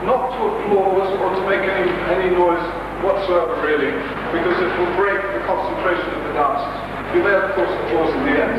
not to applause or to make any noise whatsoever, really, because it will break the concentration of the dancers. You may, of course, applause in the end.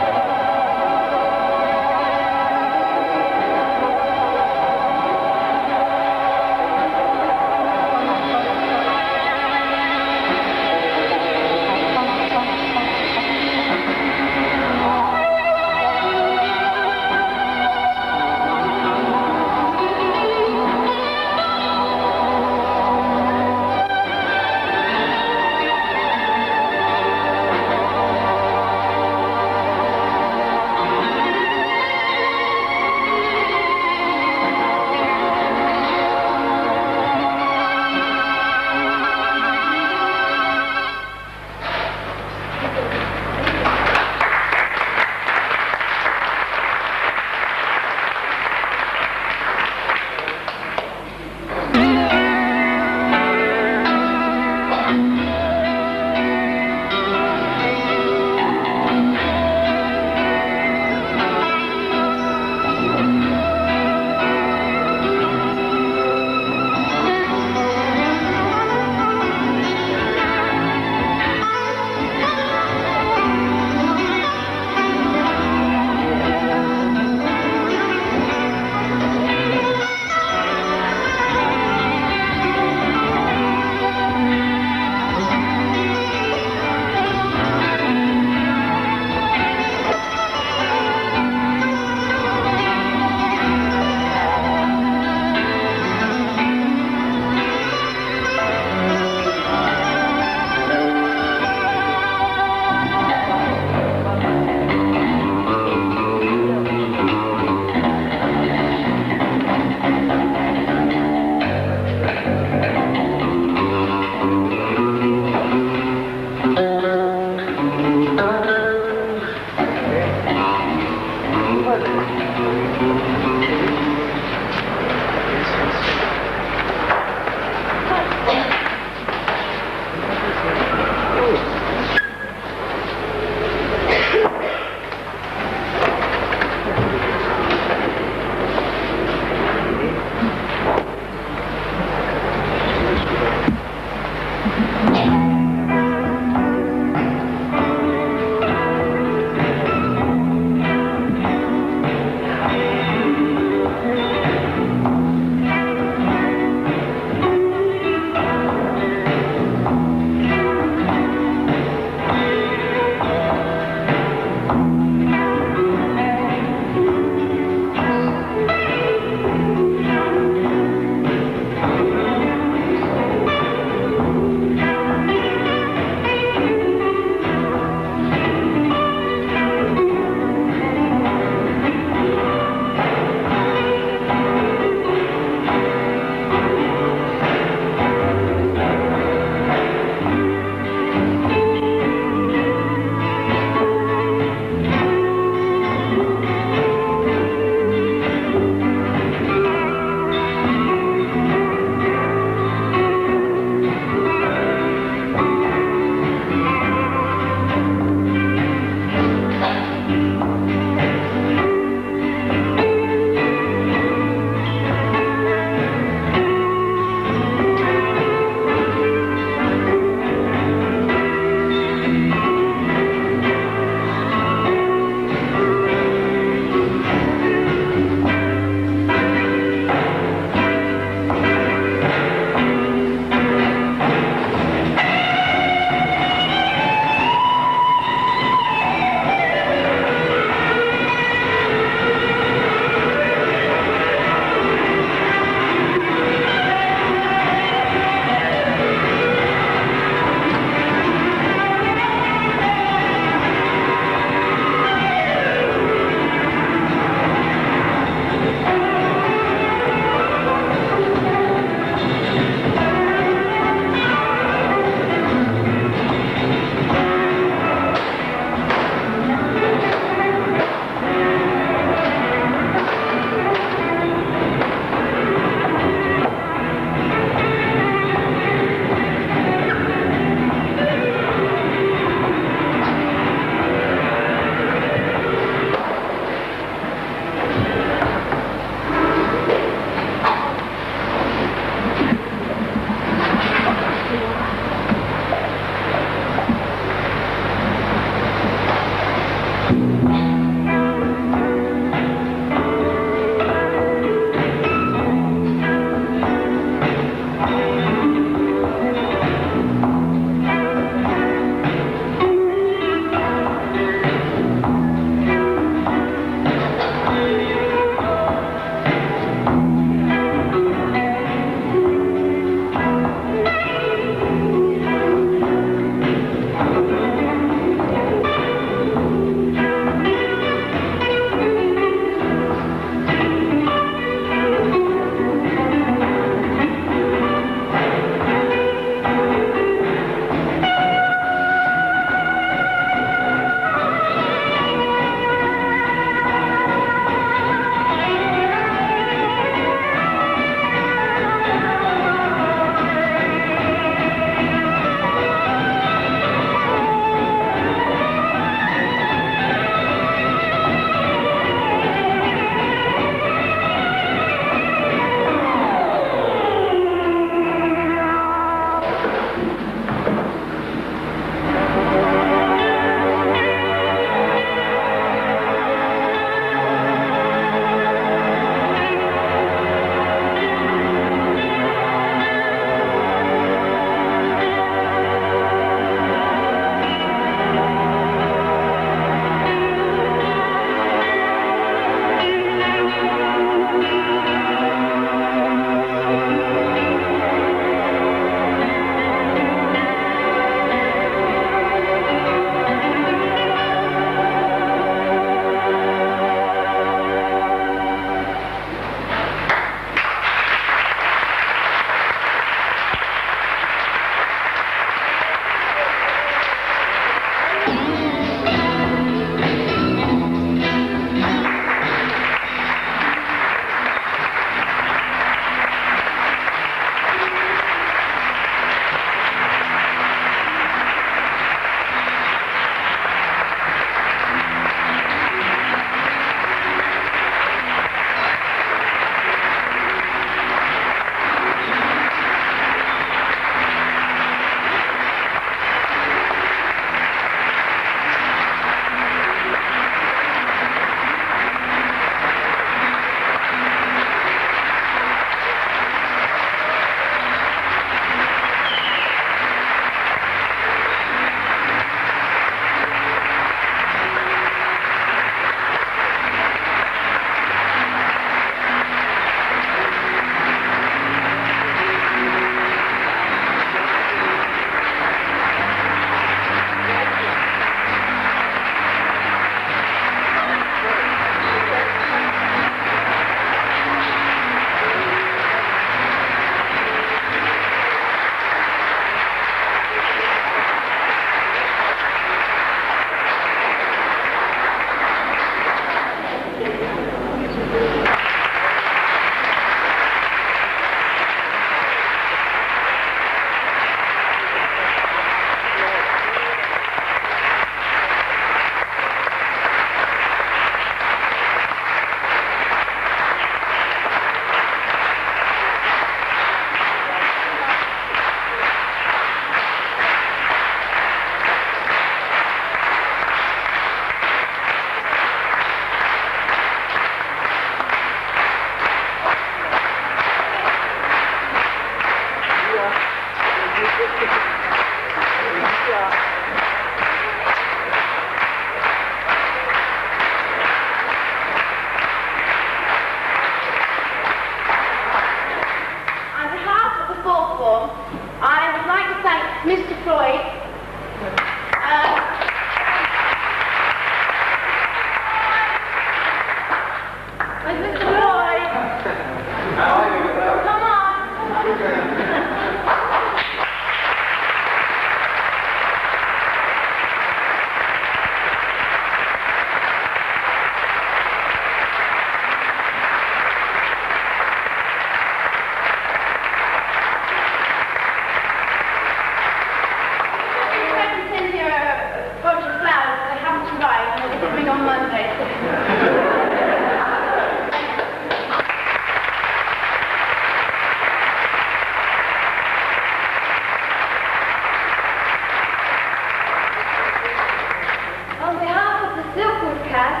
cast,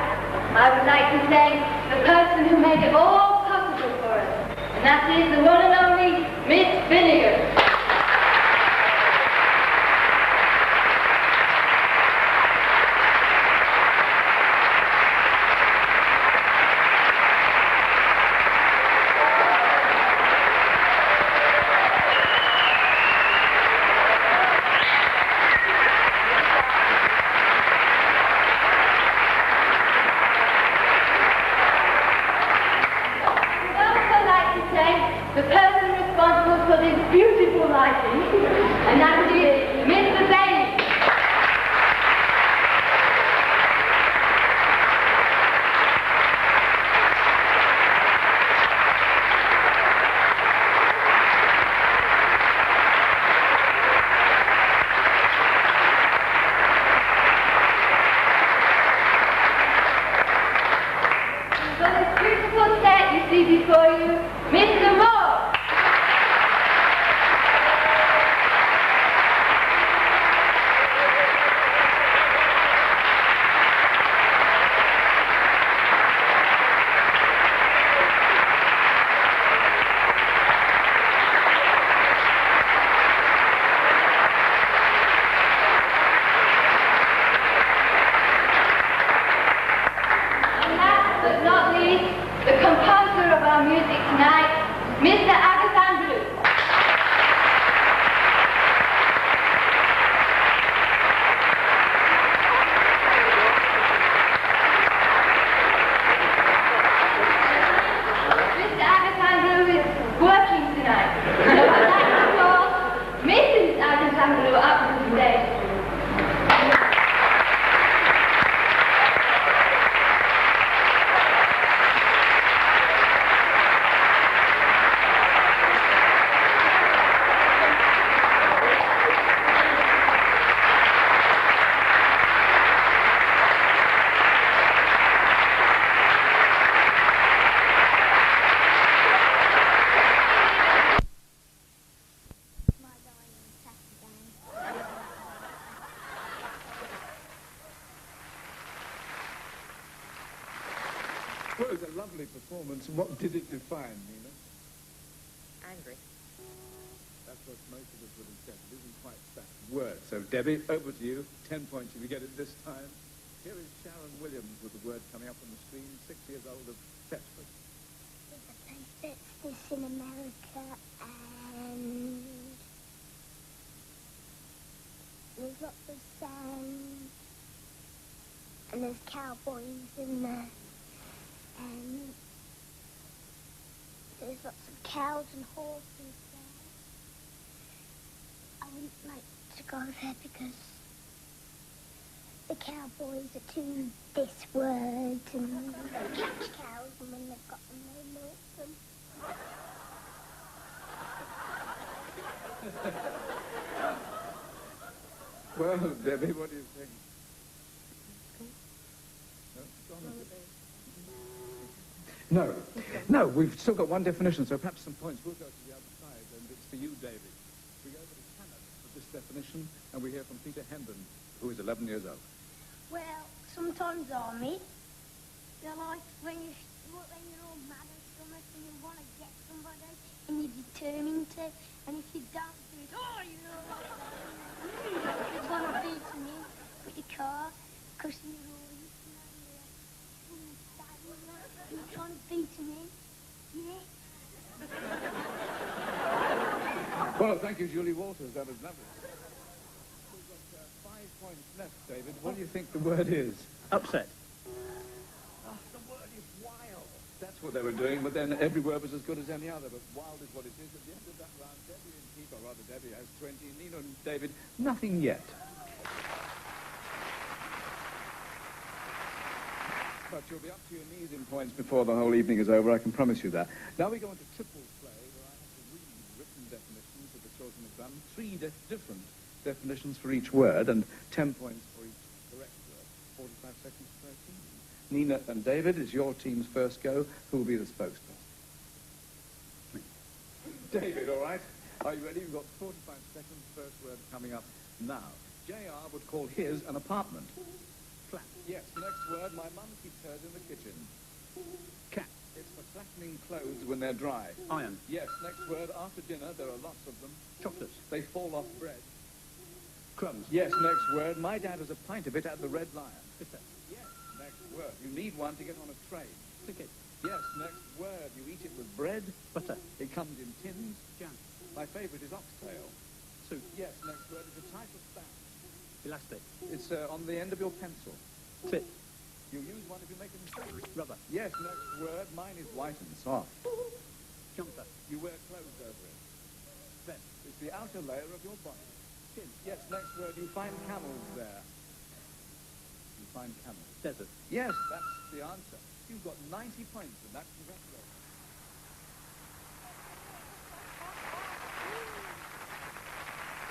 I would like to thank the person who made it all possible for us, and that is the one and only Miss Finnegan. The person responsible for this beautiful lighting, and that is Mr. Bailey. For this beautiful set you see before you, Mr. Moore. But not least, the composer of our music tonight, Mr. Alexandru. Mr. Alexandru is working tonight. So I'd like to call Mrs. Alexandru up to the stage. Well, it was a lovely performance. What did it define, Nina? Angry. That's what most of us would have said. It isn't quite that word. So, Debbie, over to you. 10 points if you get it this time. Here is Sharon Williams with the word coming up on the screen, 6 years old of Thetford. There's a place that's this in America, and there's lots of sand, and there's cowboys in there, and there's lots of cows and horses there. I wouldn't like to go there because the cowboys are too this word, and they catch cows, and when they've got them, they milk them. Well, Debbie, what do you think? No, no, we've still got one definition, so perhaps some points. We'll go to the other side, and it's for you, David. We go over to Canada for this definition, and we hear from Peter Hendon, who is 11 years old. Well, sometimes, Army, they're like when you're all mad at something and you want to get somebody and you're determined to, and if you don't do it, oh, you know, you're going to beat me with your car, because you're always, you're trying to beat me, yeah. Well, thank you, Julie Walters. That was lovely. We've got 5 points left, David. What do you think the word is? Upset. Oh, the word is wild. That's what they were doing, but then every word was as good as any other. But wild is what it is. At the end of that round, Debbie and Keith, or rather Debbie has 20, Nina and David, nothing yet. But you'll be up to your knees in points before the whole evening is over, I can promise you that. Now we go into triple play, where I have to read written definitions that the children have done. 3 different definitions for each word, and 10 points for each correct word. 45 seconds per team. Nina and David, is your team's first go. Who will be the spokesperson? David, all right? Are you ready? We've got 45 seconds. First word coming up now. JR would call his an apartment. Flat. Yes, next word. My mum keeps hers in the kitchen. Cat. It's for flattening clothes when they're dry. Iron. Yes, next word. After dinner, there are lots of them. Chocolates. They fall off bread. Crumbs. Yes, next word. My dad has a pint of it at the Red Lion. Bitter. Yes, next word. You need one to get on a train. Ticket. Yes, next word. You eat it with bread. Butter. It comes in tins. Jam. My favourite is oxtail. Soup. Yes, next word. It's a type of band. Elastic. It's on the end of your pencil. Tip. You use one if you make a mistake. Rubber. Yes, next word. Mine is white and soft. Jumper. You wear clothes over it. Vest. It's the outer layer of your body. Skin. Yes, next word. You find camels there. You find camels. Desert. Yes, that's the answer. You've got 90 points and that. Congratulations.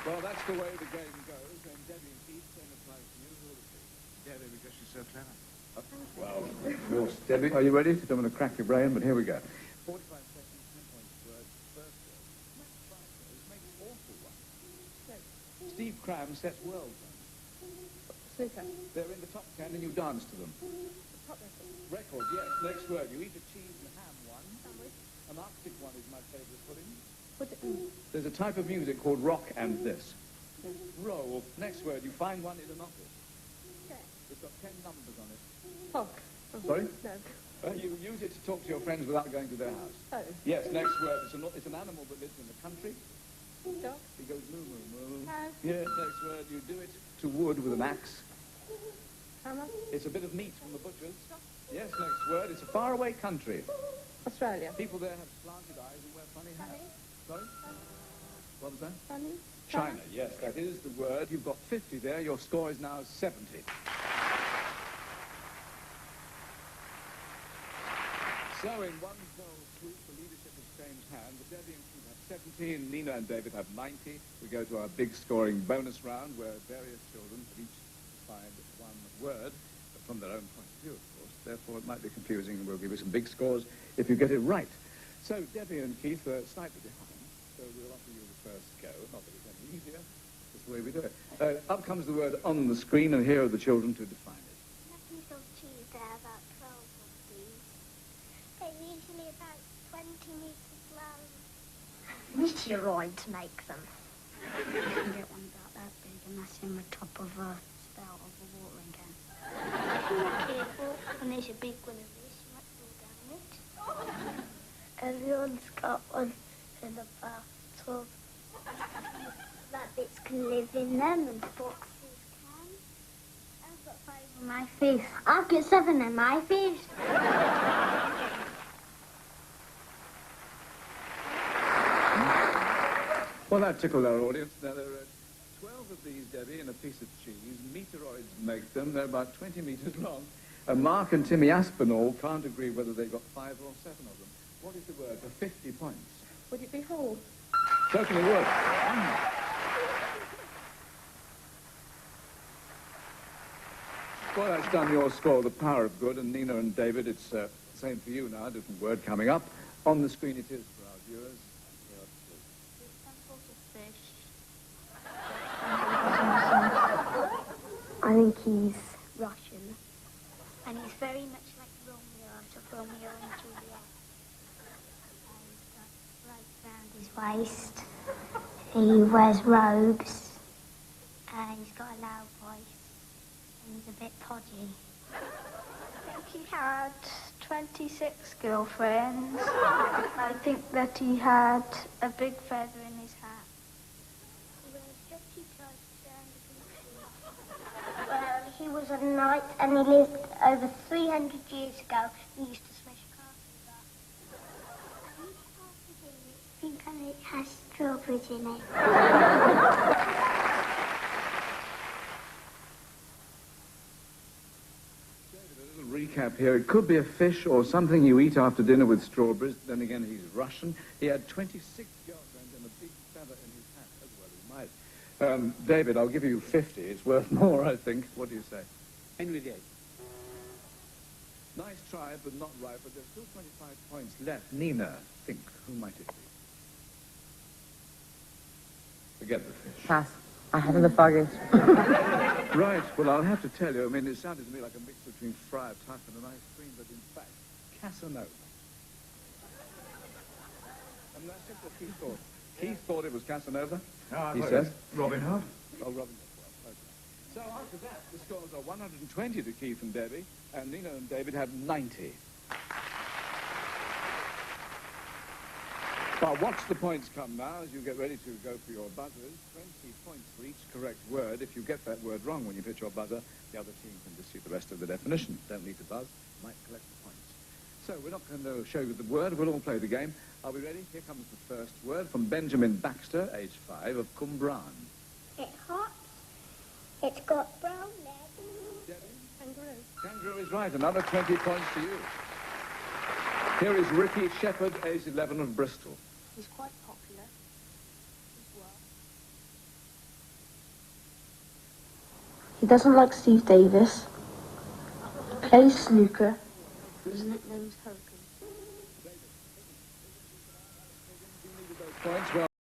Well, that's the way the game goes, and Debbie and Keith, same applies to you. Who will it be? Debbie, because she's so clever. Well, of course. Debbie, are you ready? Don't want to crack your brain, but here we go. 45 seconds, 10 points word, first word. Next 5 words, make an awful one. Steve Cram sets world records. Snooker. They're in the top 10 and you dance to them. Pop record. Record, yes. Next word, you eat a cheese and ham one. Sandwich. An Arctic one is my favourite pudding. Put it There's a type of music called rock and this. Roll. Next word, you find one in an office. It's got 10 numbers on it. Pog. Sorry? No. You use it to talk to your friends without going to their house. Oh. Yes, next word. It's an animal that lives in the country. Dog. It goes moo moo moo. No. Yes, next word. You do it to wood with an axe. Hammer. It's a bit of meat from the butcher's. Yes, next word. It's a faraway country. Australia. People there have slanted eyes and wear funny hats. Sorry? What was that? Funny. China, yes, that is the word. You've got 50 there. Your score is now 70. So in one fell swoop, the leadership has changed hands. Debbie and Keith have 70, Nina and David have 90. We go to our big scoring bonus round where various children have each find one word from their own point of view, of course. Therefore, it might be confusing. We'll give you some big scores if you get it right. So Debbie and Keith are slightly behind, so we'll offer you the first go. Not that it's any easier. That's the way we do it. Up comes the word on the screen, and here are the children to define it. A piece of cheese, there are about 12 of these. They're usually about 20 metres long. Meteoroids make them. You can get one about that big, and that's in the top of a spout of a watering can. Careful, and there's a big one of this, you might fall down it. Everyone's got one in the bathtub. Rabbits can live in them and foxes can. I've got 5 on my face. I've got 7 on my face. Well, that tickled our audience. Now, there are 12 of these, Debbie, in a piece of cheese. Meteoroids make them. They're about 20 metres long. And Mark and Timmy Aspinall can't agree whether they've got 5 or 7 of them. What is the word for 50 points? Would it be whole? Certainly would. Well, that's done your score, the power of good. And Nina and David, it's same for you now, a different word coming up. On the screen it is for our viewers. Some sort of fish. I think he's Russian. And he's very much like Romeo out of Romeo and Juliet. He's got ropes around his waist. He wears robes. And he's got a loud voice. And he's a bit podgy. I think he had 26 girlfriends. I think that he had a big feather in his hat. He wears stretchy tights and well, he was a knight and he lived over 300 years ago. He used to smash castles up. And each castle I think it has strawberries in it. A little recap here. It could be a fish or something you eat after dinner with strawberries. Then again, he's Russian. He had 26 girlfriends and a big feather in his hat, as well he might. David, I'll give you 50. It's worth more, I think. What do you say? Henry VIII. Nice try, but not right. But there's still 25 points left. Nina, think. Who might it be? Forget the fish. Pass. I haven't the foggiest. Right, well, I'll have to tell you, I mean, it sounded to me like a mix between Friar Tuck and an ice cream, but in fact, Casanova. And that's just what Keith thought. Keith thought it was Casanova, he says. Robin Hood. Oh, Robin. Okay. So after that, the scores are 120 to Keith and Debbie, and Nina and David have 90. But watch the points come now as you get ready to go for your buzzers. 20 points for each correct word. If you get that word wrong when you hit your buzzer, the other team can just see the rest of the definition. Don't need to buzz. Might collect the points. So we're not going to show you the word. We'll all play the game. Are we ready? Here comes the first word from Benjamin Baxter, age 5, of Cwmbran. It hops. It's got brown legs. Debbie? Kangaroo. Kangaroo is right. Another 20 points for you. Here is Ricky Shepherd, age 11, of Bristol. He's quite popular as well. He doesn't like Steve Davis. Plays snooker. His nickname's Hurricane. Points. Well